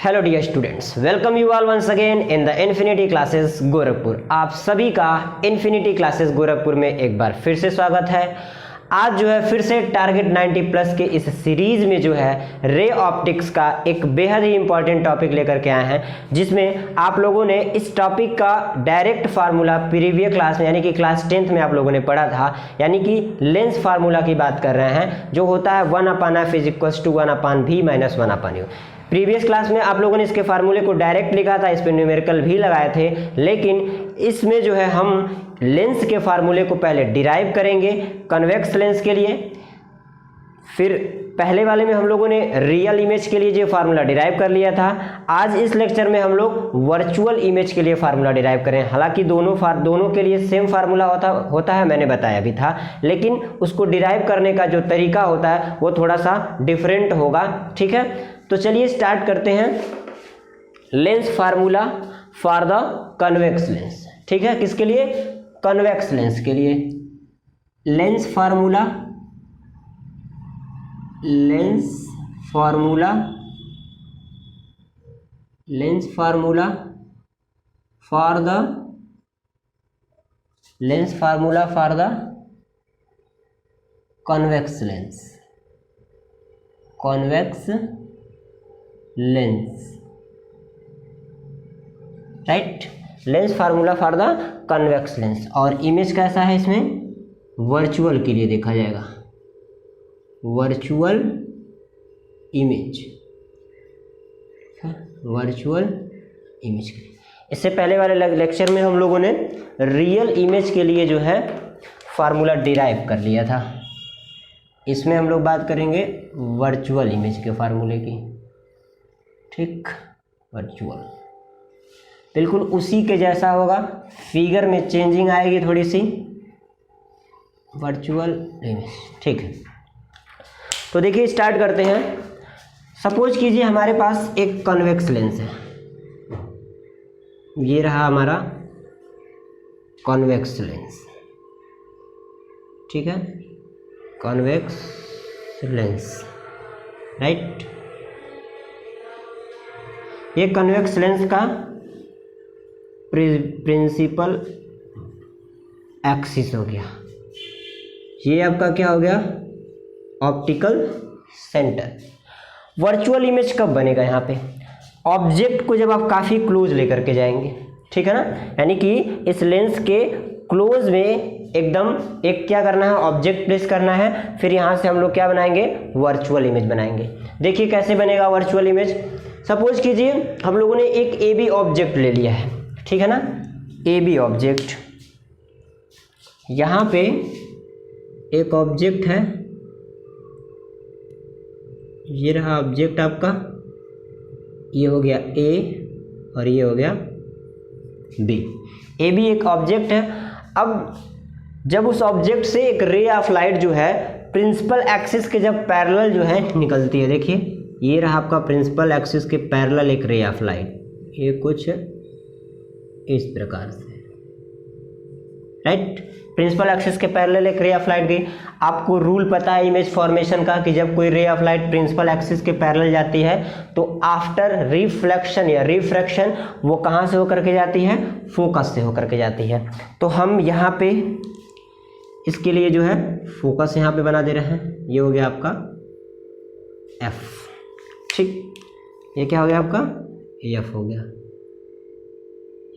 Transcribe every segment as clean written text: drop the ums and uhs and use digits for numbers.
Hello dear students, welcome you all once again in the infinity classes Gorakhpur. आप सभी का infinity classes Gorakhpur में एक बार फिर से स्वागत है। आज जो है फिर से टारगेट 90 प्लस के इस सीरीज में जो है रे ऑप्टिक्स का एक बेहद ही इंपॉर्टेंट टॉपिक लेकर के आए हैं, जिसमें आप लोगों ने इस टॉपिक का डायरेक्ट फार्मूला प्रीवियस क्लास में यानी कि क्लास 10th में आप लोगों ने पढ़ा था, यानी कि लेंस फार्मूला की बात कर रहे हैं, जो होता है 1/f = 1/v - 1/u। Previous class में आप लोगों ने इसके फार्मूले को डायरेक्ट लिखा था, इस पर न्यूमेरिकल भी लगाए थे, लेकिन इसमें जो है हम लेंस के फार्मूले को पहले डिराइव करेंगे कन्वेक्स लेंस के लिए। फिर पहले वाले में हम लोगों ने रियल इमेज के लिए जो फार्मूला डिराइव कर लिया था, आज इस लेक्चर में हम लोग वर्चुअल इमेज के लिए फार्मूला डिराइव करें। हालांकि दोनों के लिए सेम फार्मूला होता है, मैंने बताया भी था, लेकिन उसको डिराइव करने का जो तरीका होता है वो थोड़ा सा डिफरेंट होगा। ठीक है, तो चलिए स्टार्ट करते हैं। Lens formula for the convex lens. ठीक है, किसके लिए? कन्वेक्स लेंस के लिए। Lens formula for the convex lens, right. Lens formula for the convex lens. और इमेज कैसा है इसमें? वर्चुअल के लिए देखा जाएगा, वर्चुअल इमेज के लिए। इससे पहले वाले लेक्चर में हम लोगों ने रियल इमेज के लिए जो है फार्मूला डिराइव कर लिया था। इसमें हम लोग बात करेंगे वर्चुअल इमेज के फार्मूले की। ठीक, वर्चुअल बिल्कुल उसी के जैसा होगा, फिगर में चेंजिंग आएगी थोड़ी सी, वर्चुअल इमेज। ठीक है, तो देखिए स्टार्ट करते हैं। सपोज कीजिए हमारे पास एक कन्वेक्स लेंस है, ये रहा हमारा कन्वेक्स लेंस। ठीक है, कन्वेक्स लेंस, राइट। ये कन्वेक्स लेंस का प्रिंसिपल एक्सिस हो गया, ये आपका क्या हो गया? Optical centre. वर्चुअल इमेज कब बनेगा? यहाँ पे ऑब्जेक्ट को जब आप काफ़ी क्लोज लेकर के जाएंगे, ठीक है ना, यानी कि इस लेंस के क्लोज में एकदम एक क्या करना है, ऑब्जेक्ट प्लेस करना है, फिर यहाँ से हम लोग क्या बनाएंगे? वर्चुअल इमेज बनाएंगे। देखिए कैसे बनेगा वर्चुअल इमेज। सपोज कीजिए हम लोगों ने एक ए बी ऑब्जेक्ट ले लिया है, ठीक है ना, ए बी ऑब्जेक्ट। यहाँ पे एक ऑब्जेक्ट है, ये रहा ऑब्जेक्ट आपका, ये हो गया ए और ये हो गया बी। ए बी एक ऑब्जेक्ट है। अब जब उस ऑब्जेक्ट से एक रे ऑफ लाइट जो है प्रिंसिपल एक्सिस के जब पैरेलल जो है निकलती है, देखिए ये रहा आपका प्रिंसिपल एक्सिस के पैरेलल एक रे ऑफ लाइट, ये कुछ इस प्रकार से, राइट। प्रिंसिपल एक्सिस के पैरेलल एक रे ऑफ लाइट गई। आपको रूल पता है इमेज फॉर्मेशन का कि जब कोई ray of light principal axis के पैरेलल जाती है तो आफ्टर रिफ्लेक्शन या रिफ्रैक्शन वो कहाँ से होकर के जाती है? फोकस से होकर के जाती है। तो हम यहाँ पे इसके लिए जो है फोकस यहाँ पे बना दे रहे हैं, ये हो गया आपका एफ। ठीक, ये क्या हो गया आपका? एफ हो गया।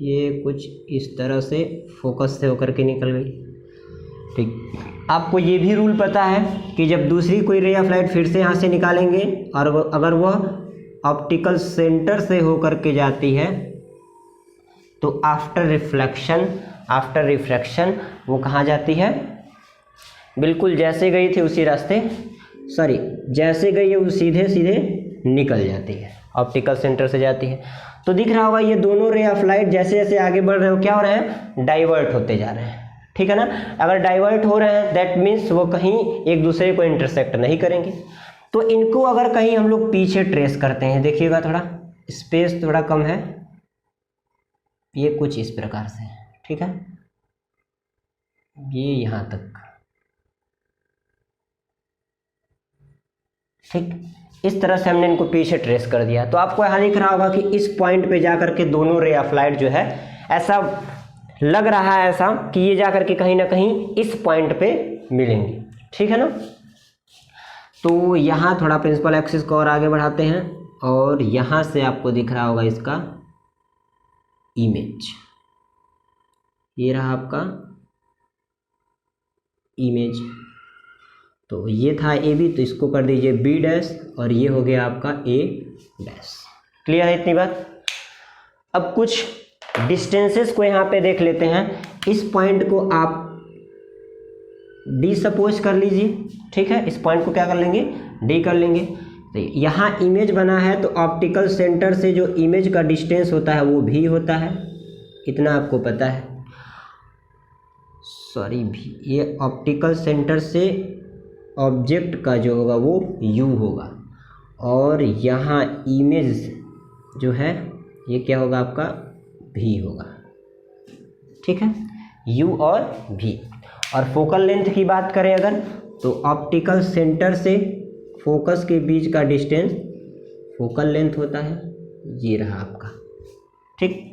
ये कुछ इस तरह से फोकस से होकर के निकल गई। ठीक, आपको ये भी रूल पता है कि जब दूसरी कोई रे ऑफ लाइट फिर से यहाँ से निकालेंगे और अगर वह ऑप्टिकल सेंटर से होकर के जाती है तो आफ्टर रिफ्रैक्शन वो कहाँ जाती है? बिल्कुल जैसे गई थी उसी रास्ते, जैसे गई है वो सीधे निकल जाती है, ऑप्टिकल सेंटर से जाती है। तो दिख रहा होगा ये दोनों रे ऑफ लाइट जैसे जैसे आगे बढ़ रहे हो क्या हो रहे हैं? डाइवर्ट होते जा रहे हैं, ठीक है ना। अगर डाइवर्ट हो रहे हैं दैट मीन्स वो कहीं एक दूसरे को इंटरसेक्ट नहीं करेंगे। तो इनको अगर कहीं हम लोग पीछे ट्रेस करते हैं, देखिएगा थोड़ा स्पेस थोड़ा कम है, ये कुछ इस प्रकार से, ठीक है, ये यहाँ तक, ठीक। इस तरह से हमने इनको पीछे ट्रेस कर दिया। तो आपको यहाँ दिख रहा होगा कि इस पॉइंट पे जाकर के दोनों रे ऑफ लाइट जो है ऐसा लग रहा है ऐसा कि ये जाकर के कहीं ना कहीं इस पॉइंट पे मिलेंगी, ठीक है ना। तो यहाँ थोड़ा प्रिंसिपल एक्सिस को और आगे बढ़ाते हैं और यहाँ से आपको दिख रहा होगा इसका इमेज, ये रहा आपका इमेज। तो ये था ए बी, तो इसको कर दीजिए बी डैश और ये हो गया आपका ए डैश। क्लियर है इतनी बात। अब कुछ डिस्टेंसेस को यहाँ पे देख लेते हैं। इस पॉइंट को आप डी सपोज कर लीजिए, ठीक है। इस पॉइंट को क्या कर लेंगे, डी कर लेंगे। तो यहाँ इमेज बना है तो ऑप्टिकल सेंटर से जो इमेज का डिस्टेंस होता है वो भी होता है, इतना आपको पता है। सॉरी भी, ये ऑप्टिकल सेंटर से ऑब्जेक्ट का जो होगा वो यू होगा और यहाँ इमेज जो है ये क्या होगा आपका भी होगा, ठीक है, यू और भी। और फोकल लेंथ की बात करें अगर, तो ऑप्टिकल सेंटर से फोकस के बीच का डिस्टेंस फोकल लेंथ होता है, ये रहा आपका, ठीक।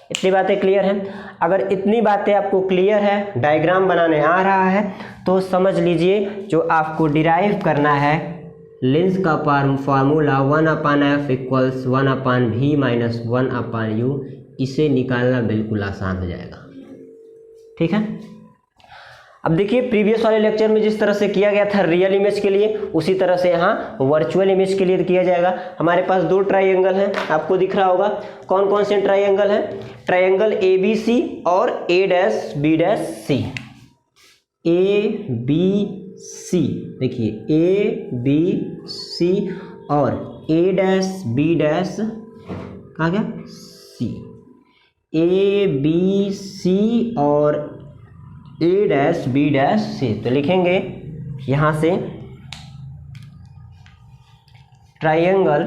इतनी बातें क्लियर हैं। अगर इतनी बातें आपको क्लियर है, डायग्राम बनाने आ रहा है, तो समझ लीजिए जो आपको डिराइव करना है लेंस का formula 1/f equals 1/v minus 1/u, इसे निकालना बिल्कुल आसान हो जाएगा, ठीक है। अब देखिए प्रीवियस वाले लेक्चर में जिस तरह से किया गया था रियल इमेज के लिए, उसी तरह से यहाँ वर्चुअल इमेज के लिए किया जाएगा। हमारे पास दो ट्राइंगल हैं, आपको दिख रहा होगा। कौन कौन से ट्राइंगल हैं, ट्राइंगल ए बी सी और A dash B dash C. A B C, देखिए ए बी सी और ए डैश बी डैश कहाँ गया, सी। ए बी सी और A dash B dash C. तो लिखेंगे यहाँ से triangle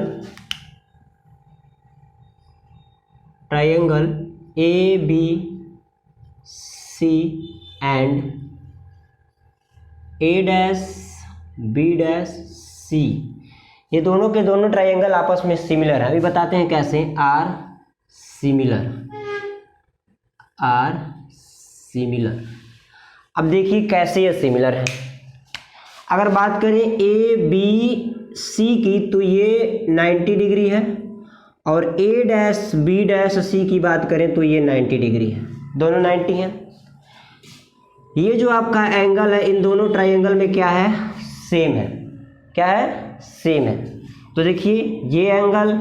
A B C and A dash B dash C, ये दोनों के दोनों ट्राइंगल आपस में सिमिलर है। अभी बताते हैं कैसे। Are similar. अब देखिए कैसे ये सिमिलर है। अगर बात करें ए बी सी की, तो ये 90 डिग्री है और ए डैश बी डैश सी की बात करें तो ये 90 डिग्री है, दोनों 90 हैं। ये जो आपका एंगल है इन दोनों ट्राइंगल में क्या है, सेम है। क्या है, सेम है। तो देखिए ये एंगल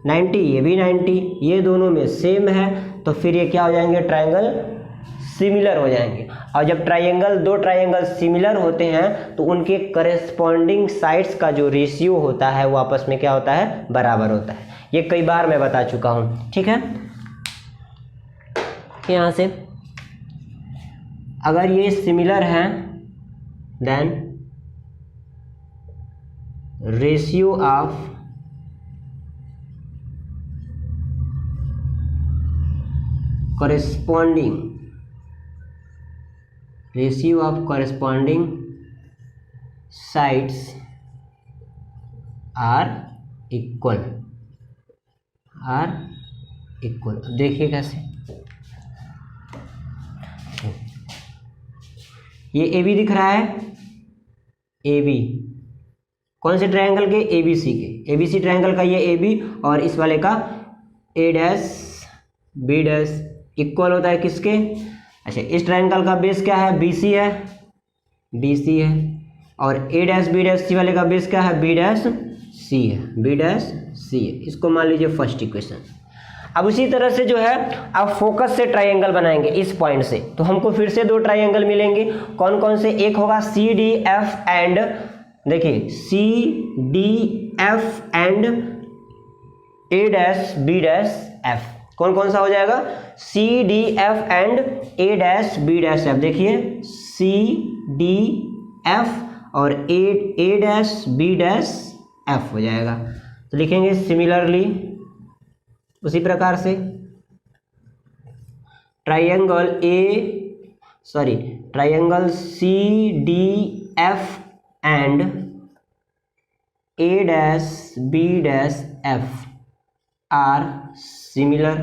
90, ये भी 90, ये दोनों में सेम है, तो फिर ये क्या हो जाएंगे, ट्राइंगल सिमिलर हो जाएंगे। और जब दो ट्राइंगल सिमिलर होते हैं तो उनके करस्पॉन्डिंग साइड्स का जो रेशियो होता है वो आपस में क्या होता है, बराबर होता है। ये कई बार मैं बता चुका हूँ, ठीक है। यहाँ से अगर ये सिमिलर हैं then ratio of corresponding sides are equal। अब देखिए कैसे, ये ए बी दिख रहा है, ए बी कौन से ट्रायंगल के, ए बी सी के, ए बी सी ट्रायंगल का ये ए बी और इस वाले का ए डैश बी डैश इक्वल होता है किसके, अच्छा इस ट्रायंगल का बेस क्या है, बी सी है, और ए डैश बी डैश सी वाले का बेस क्या है, बी डैश सी है, इसको मान लीजिए फर्स्ट इक्वेशन। अब उसी तरह से जो है आप फोकस से ट्रायंगल बनाएंगे इस पॉइंट से, तो हमको फिर से दो ट्रायंगल मिलेंगे। कौन कौन से, एक होगा सी डी एफ एंड, देखिए C D F and A dash B dash F. कौन कौन सा हो जाएगा, C D F and A dash B dash F. देखिए सी डी एफ और A dash B dash F हो जाएगा। तो लिखेंगे सिमिलरली उसी प्रकार से triangle C D F and A dash B dash F are similar,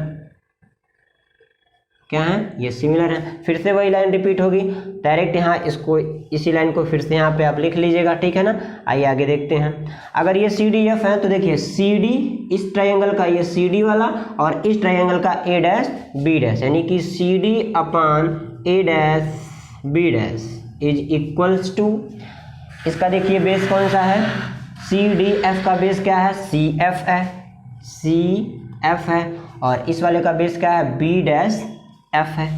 क्या है ये सिमिलर है। फिर से वही लाइन रिपीट होगी, डायरेक्ट यहाँ इसको इसी लाइन को फिर से यहाँ पे आप लिख लीजिएगा, ठीक है ना। आइए आगे देखते हैं। अगर ये सी डी एफ है तो देखिए सी डी इस ट्रायंगल का ये सी डी वाला और इस ट्रायंगल का ए डैश बी डैश, यानी कि C D upon A dash B dash is equals to, इसका देखिए बेस कौन सा है, सी डी एफ का बेस क्या है, सी एफ है, सी एफ है, और इस वाले का बेस क्या है, बी डैश एफ है,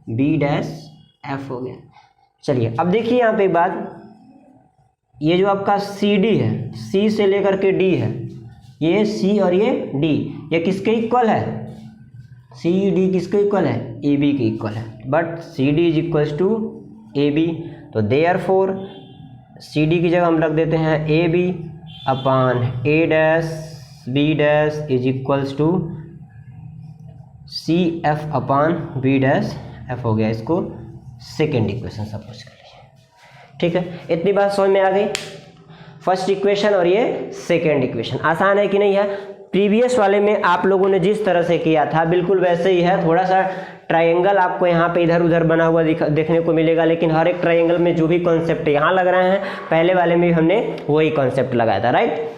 बी डैश एफ हो गया। चलिए अब देखिए यहाँ पे एक बात, ये जो आपका सी डी है, सी से लेकर के डी है, ये सी और ये डी, ये किसके इक्वल है, सी डी किसके इक्वल है, ए बी के इक्वल है, but C D is equals to A B, तो देयरफॉर सी डी की जगह हम रख देते हैं A B upon A dash B dash is equals to C F upon B dash F हो गया। इसको सेकेंड इक्वेशन सपोज कर लीजिए, ठीक है। इतनी बात समझ में आ गई, फर्स्ट इक्वेशन और ये सेकेंड इक्वेशन। आसान है कि नहीं है, प्रीवियस वाले में आप लोगों ने जिस तरह से किया था बिल्कुल वैसे ही है, थोड़ा सा ट्रायंगल आपको यहाँ पे इधर उधर बना हुआ देखने को मिलेगा, लेकिन हर एक ट्रायंगल में जो भी कॉन्सेप्ट यहाँ लग रहे हैं पहले वाले में भी हमने वही कॉन्सेप्ट लगाया था, राइट।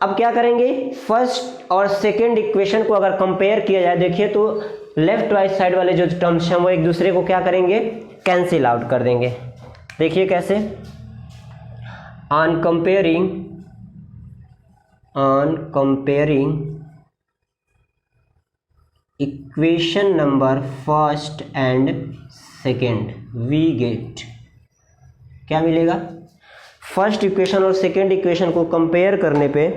अब क्या करेंगे, फर्स्ट और सेकेंड इक्वेशन को अगर कंपेयर किया जाए, देखिए तो लेफ्ट राइट साइड वाले जो टर्म्स हैं वो एक दूसरे को क्या करेंगे, कैंसिल आउट कर देंगे। देखिए कैसे, on comparing equation number first and second we get, क्या मिलेगा, फर्स्ट इक्वेशन और सेकेंड इक्वेशन को कंपेयर करने पे,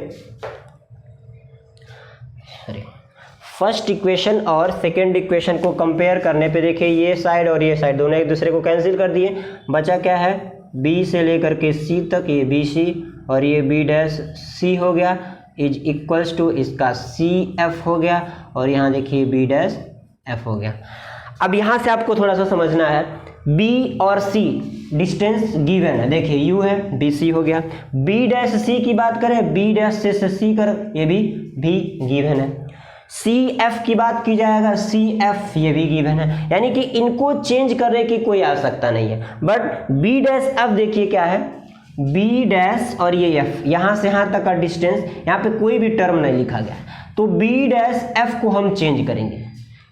फर्स्ट इक्वेशन और सेकेंड इक्वेशन को कंपेयर करने पे देखिए ये साइड और ये साइड दोनों एक दूसरे को कैंसिल कर दिए, बचा क्या है, बी से लेकर के सी तक ये बी सी और ये बी डैश सी हो गया, इज इक्वल्स टू इसका सी एफ हो गया, और यहाँ देखिए बी डैश एफ हो गया। अब यहाँ से आपको थोड़ा सा समझना है, बी और सी डिस्टेंस गिवन है, देखिए यू है, बी सी हो गया। बी डैश सी की बात करें, बी डैश से सी कर, ये भी गिवन है। सी एफ की बात की जाएगा, सी एफ ये भी गिवन है, यानी कि इनको चेंज करने की कोई आवश्यकता नहीं है। बट बी डैश एफ देखिए क्या है, बी डैश और ये एफ, यहाँ से यहाँ तक का डिस्टेंस, यहाँ पे कोई भी टर्म नहीं लिखा गया, तो बी डैश एफ को हम चेंज करेंगे।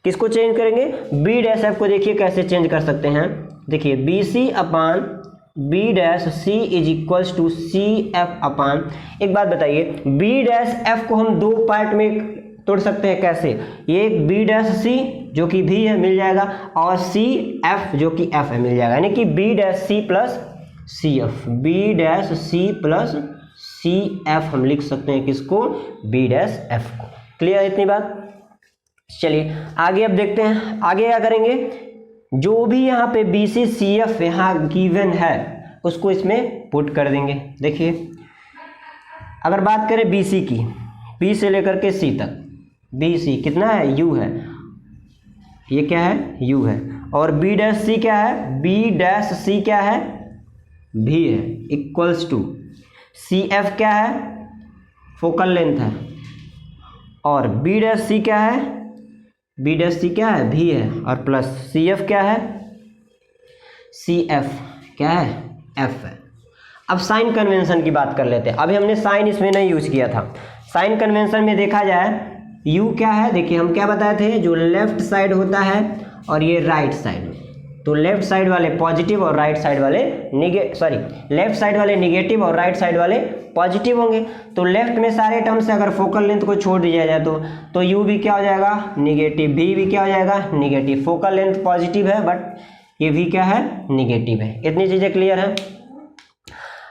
किसको चेंज करेंगे, बी डैश एफ को। देखिए कैसे चेंज कर सकते हैं, देखिए B C upon B dash C is equals to C F upon, एक बात बताइए, बी डैश एफ को हम दो पार्ट में तोड़ सकते हैं, कैसे, ये बी डैश सी जो कि भी है मिल जाएगा, और सी एफ जो कि एफ है मिल जाएगा, यानी कि B dash C plus C F, B dash C plus C F हम लिख सकते हैं, किसको, बी डैश एफ को। क्लियर है इतनी बात। चलिए आगे अब देखते हैं, आगे क्या करेंगे, जो भी यहाँ पे बी सी सी एफ यहाँ गिवन है उसको इसमें पुट कर देंगे। देखिए अगर बात करें बी सी की, बी से लेकर के सी तक, बी सी कितना है, यू है, ये क्या है, यू है, और बी डैश सी क्या है, बी डैश सी क्या है, भी है, इक्वल्स टू सी एफ क्या है, फोकल लेंथ है, और बी डैश सी क्या है, बी डैश सी क्या है, भी है, और प्लस सी एफ क्या है, सी एफ क्या है, एफ है। अब साइन कन्वेंशन की बात कर लेते हैं, अभी हमने साइन इसमें नहीं यूज किया था। साइन कन्वेंशन में देखा जाए यू क्या है, देखिए हम क्या बताए थे, जो लेफ्ट साइड होता है और ये राइट साइड, तो लेफ्ट साइड वाले पॉजिटिव और राइट साइड वाले लेफ्ट साइड वाले निगेटिव और राइट साइड वाले पॉजिटिव होंगे। तो लेफ्ट में सारे टर्म से अगर फोकल लेंथ को छोड़ दिया जाए तो यू भी क्या हो जाएगा, निगेटिव, भी क्या हो जाएगा, निगेटिव। फोकल लेंथ पॉजिटिव है बट ये भी क्या है, निगेटिव है। इतनी चीजें क्लियर है।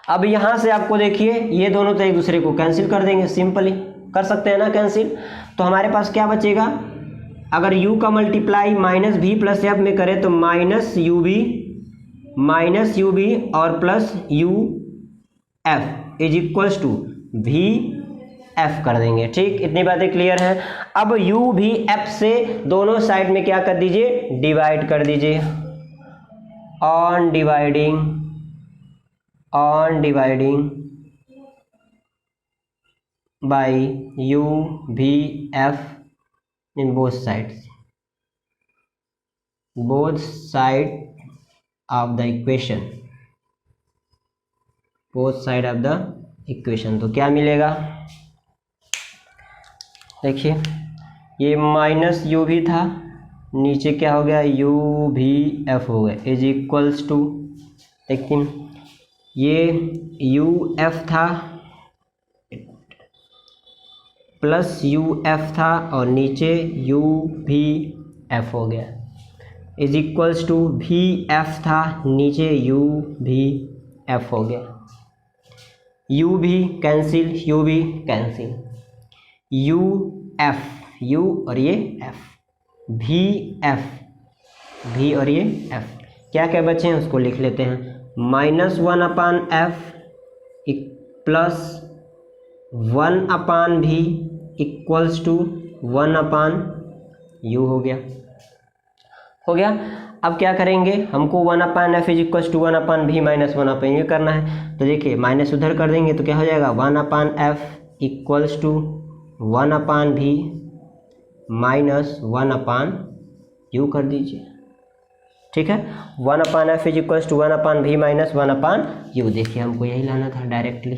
अब यहाँ से आपको देखिए ये दोनों तो एक दूसरे को कैंसिल कर देंगे, सिंपली कर सकते हैं ना कैंसिल। तो हमारे पास क्या बचेगा, अगर u का मल्टीप्लाई माइनस भी प्लस एफ में करें तो माइनस यू बी और plus u F is equals to v F कर देंगे। ठीक, इतनी बातें क्लियर हैं। अब यू भी एफ से दोनों साइड में क्या कर दीजिए, डिवाइड कर दीजिए। ऑन डिवाइडिंग बाई यू भी F in both sides of the equation, both side of the equation. तो क्या मिलेगा, देखिए ये माइनस यू भी था, नीचे क्या हो गया यू भी एफ हो गया, इज इक्वल्स टू, लेकिन ये यू एफ था प्लस यू एफ था और नीचे यू भी एफ हो गया, इज इक्वल्स टू भी एफ था, नीचे यू भी एफ हो गया, यू भी कैंसिल, यू भी कैंसिल, यू एफ, यू और ये एफ, भी एफ, भी और ये एफ, क्या क्या बचे हैं उसको लिख लेते हैं, -1/f plus 1/v equals to 1/u हो गया, हो गया। अब क्या करेंगे, हमको 1/f is equals to 1/v minus 1/u करना है, तो देखिए माइनस उधर कर देंगे तो क्या हो जाएगा 1/f equals to 1/v minus 1/u कर दीजिए, ठीक है। 1/f is equals to 1/v minus 1/u, देखिए हमको यही लाना था डायरेक्टली,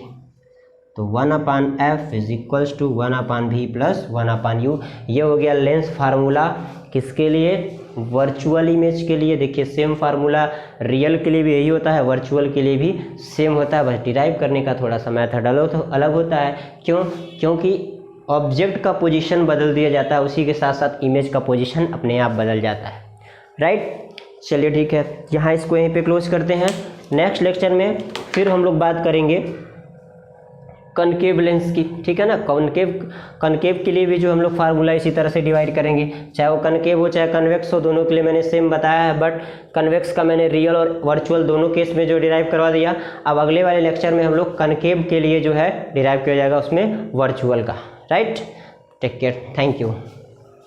तो 1/f is equals to 1/v plus 1/u। ये हो गया लेंस फार्मूला किसके लिए, वर्चुअल इमेज के लिए। देखिए सेम फार्मूला रियल के लिए भी यही होता है, वर्चुअल के लिए भी सेम होता है, बस डिराइव करने का थोड़ा सा मेथड अलग होता है। क्यों, क्योंकि ऑब्जेक्ट का पोजीशन बदल दिया जाता है, उसी के साथ साथ इमेज का पोजीशन अपने आप बदल जाता है, राइट। चलिए ठीक है, यहाँ इसको यहीं पे क्लोज करते हैं। नेक्स्ट लेक्चर में फिर हम लोग बात करेंगे कनकेव लेंस की, ठीक है ना। कनकेव के लिए भी जो हम लोग फार्मूला इसी तरह से डिवाइड करेंगे, चाहे वो कनकेव हो चाहे कन्वेक्स हो, दोनों के लिए मैंने सेम बताया है, बट कन्वेक्स का मैंने रियल और वर्चुअल दोनों केस में जो डिराइव करवा दिया। अब अगले वाले लेक्चर में हम लोग कनकेव के लिए जो है डिराइव किया जाएगा उसमें वर्चुअल का, right. Take care, thank you.